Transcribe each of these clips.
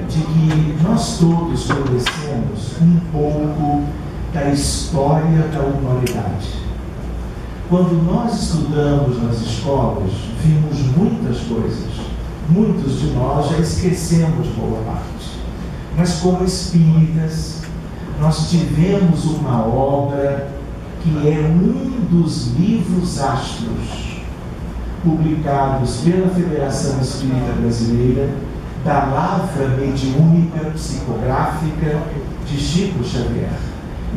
de que nós todos conhecemos um pouco da história da humanidade. Quando nós estudamos nas escolas, vimos muitas coisas. Muitos de nós já esquecemos boa parte. Mas como espíritas, nós tivemos uma obra que é um dos livros astros publicados pela Federação Espírita Brasileira, da Lavra Mediúnica Psicográfica de Chico Xavier.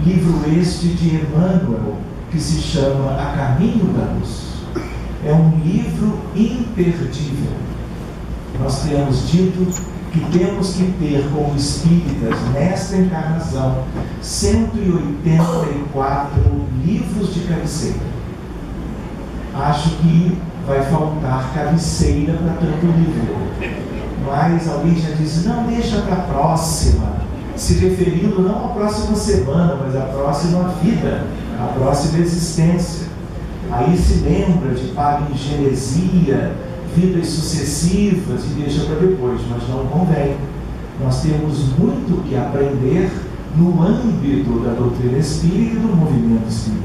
Livro este de Emmanuel, que se chama A Caminho da Luz. É um livro imperdível. Nós temos dito que temos que ter como espíritas, nesta encarnação, 184 livros de cabeceira. Acho que vai faltar cabeceira para tanto livro. Mas alguém já disse, não, deixa para a próxima, se referindo não à próxima semana, mas à próxima vida, à próxima existência. Aí se lembra de palingenesia, vidas sucessivas e deixa para depois, mas não convém. Nós temos muito que aprender no âmbito da doutrina espírita e do movimento espírita.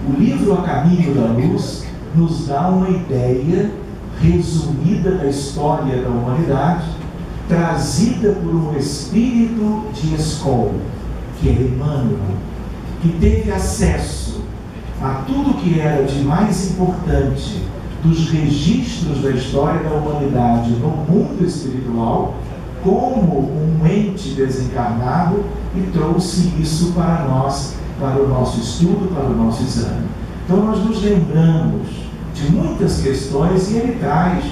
O livro A Caminho da Luz nos dá uma ideia resumida da história da humanidade, trazida por um espírito de escola, que é Emmanuel, que teve acesso a tudo que era de mais importante dos registros da história da humanidade no mundo espiritual, como um ente desencarnado, e trouxe isso para nós, para o nosso estudo, para o nosso exame. Então nós nos lembramos de muitas questões e ele traz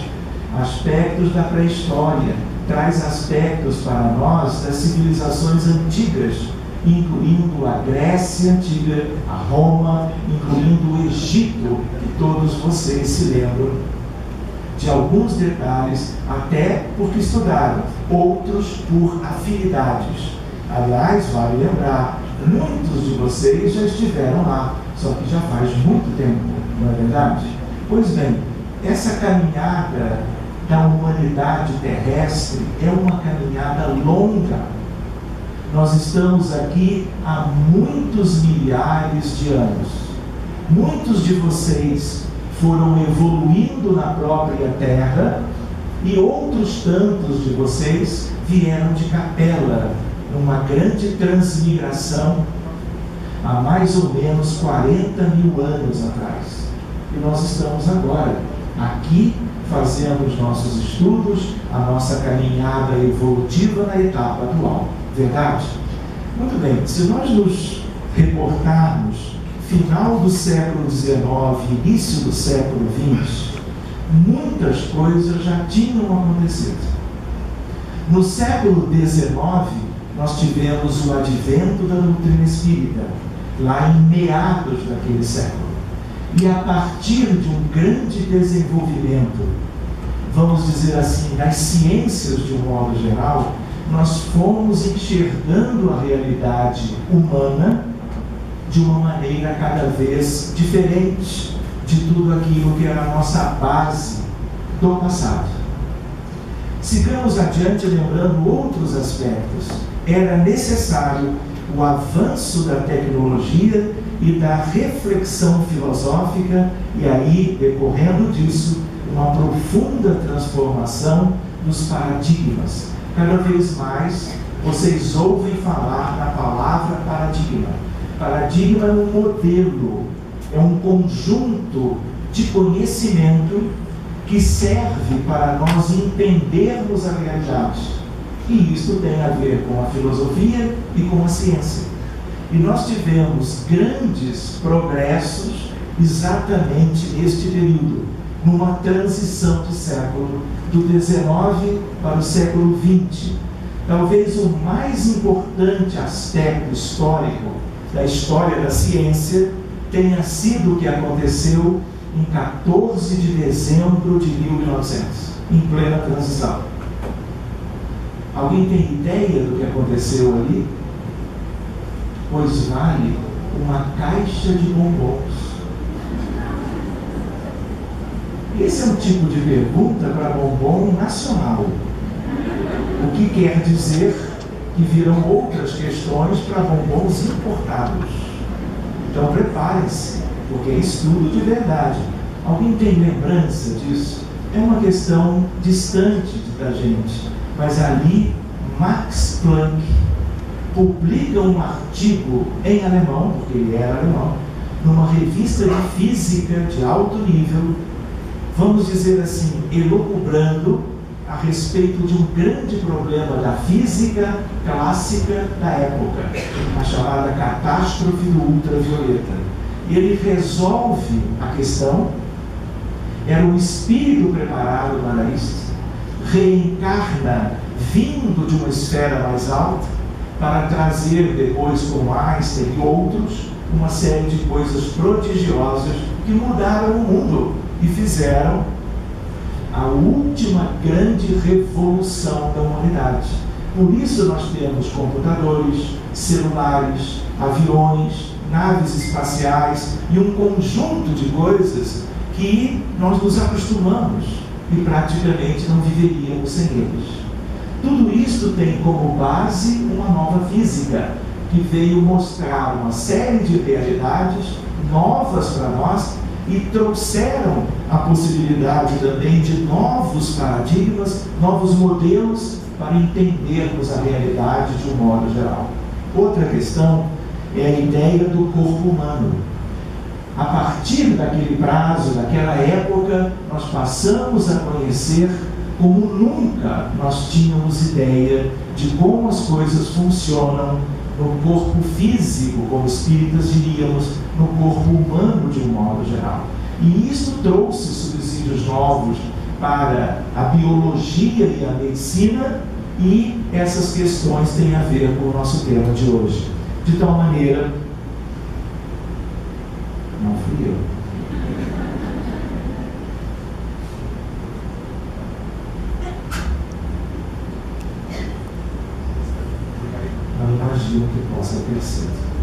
aspectos da pré-história, traz aspectos para nós das civilizações antigas, incluindo a Grécia Antiga, a Roma, incluindo o Egito, que todos vocês se lembram de alguns detalhes, até porque estudaram, outros por afinidades. Aliás, vale lembrar, muitos de vocês já estiveram lá, só que já faz muito tempo, não é verdade? Pois bem, essa caminhada da humanidade terrestre é uma caminhada longa. Nós estamos aqui há muitos milhares de anos. Muitos de vocês foram evoluindo na própria Terra e outros tantos de vocês vieram de capela, numa grande transmigração, há mais ou menos 40 mil anos atrás. E nós estamos agora aqui fazendo os nossos estudos, a nossa caminhada evolutiva na etapa atual. Verdade? Muito bem, se nós nos reportarmos final do século XIX, início do século XX, muitas coisas já tinham acontecido. No século XIX, nós tivemos o advento da doutrina espírita, lá em meados daquele século. E a partir de um grande desenvolvimento, vamos dizer assim, das ciências de um modo geral, nós fomos enxergando a realidade humana de uma maneira cada vez diferente de tudo aquilo que era a nossa base do passado. Sigamos adiante lembrando outros aspectos. Era necessário o avanço da tecnologia e da reflexão filosófica, e aí, decorrendo disso, uma profunda transformação dos paradigmas. Cada vez mais vocês ouvem falar na palavra paradigma. Paradigma é um modelo, é um conjunto de conhecimento que serve para nós entendermos a realidade. E isso tem a ver com a filosofia e com a ciência. E nós tivemos grandes progressos exatamente neste período, numa transição do século do XIX para o século XX. Talvez o mais importante aspecto histórico da história da ciência tenha sido o que aconteceu em 14 de dezembro de 1900, em plena transição. Alguém tem ideia do que aconteceu ali? Pois vale uma caixa de bombons. Esse é um tipo de pergunta para bombom nacional. O quer dizer que virão outras questões para bombons importados. Então preparem-se, porque é estudo de verdade. Alguém tem lembrança disso? É uma questão distante da gente, mas ali Max Planck publica um artigo em alemão, porque ele era alemão, numa revista de física de alto nível, vamos dizer assim, elucubrando a respeito de um grande problema da física clássica da época, a chamada catástrofe do ultravioleta. Ele resolve a questão. Era um espírito preparado para isso, reencarna vindo de uma esfera mais alta para trazer depois, como Einstein e outros, uma série de coisas prodigiosas que mudaram o mundo e fizeram a última grande revolução da humanidade. Por isso nós temos computadores, celulares, aviões, naves espaciais e um conjunto de coisas que nós nos acostumamos e praticamente não viveríamos sem eles. Tudo isso tem como base uma nova física, que veio mostrar uma série de realidades novas para nós e trouxeram a possibilidade também de novos paradigmas, novos modelos para entendermos a realidade de um modo geral. Outra questão é a ideia do corpo humano. A partir daquele prazo, daquela época, nós passamos a conhecer como nunca nós tínhamos ideia de como as coisas funcionam no corpo físico, como espíritas diríamos, no corpo humano de um modo geral. E isso trouxe subsídios novos para a biologia e a medicina, e essas questões têm a ver com o nosso tema de hoje. De tal maneira, não fui eu. Não imagino que possa ter sido.